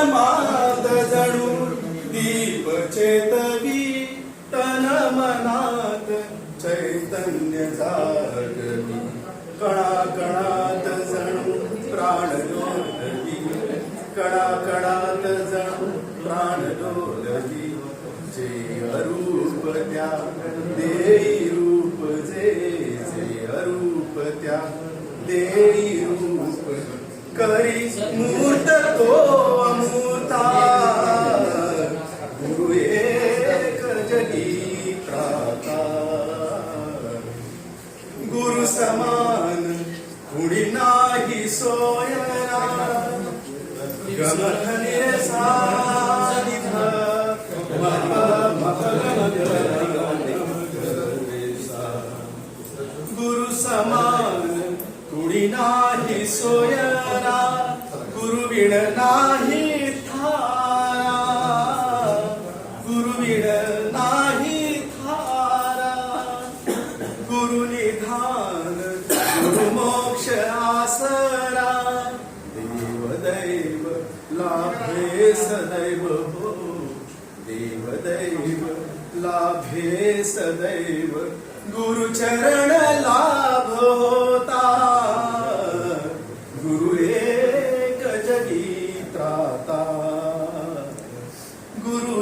जन्मात जणू दीप चेतवी तन मनात चैतन्य जागवी कणा कणात जणू प्राण डोलवी कणा कणात जणू प्राण डोलवी जे अरूप त्या देई रूप जे अरूप त्या देई रूप करी मूर्त तो अमूर्ता गुरु एक जगी त्राता गुरु समान कुणी नाही सोयरा गमधने सानिध गुरु समान कुणी नाही सोयरा गुरुविण नाही थारा गुरुविण नाही थारा गुरु निधान गुरु मोक्ष आसरा देव दैव लाभे सदैव हो देव दैव लाभे सदैव गुरुचरण लाभ होता गुरु एक जगी त्राता गुरु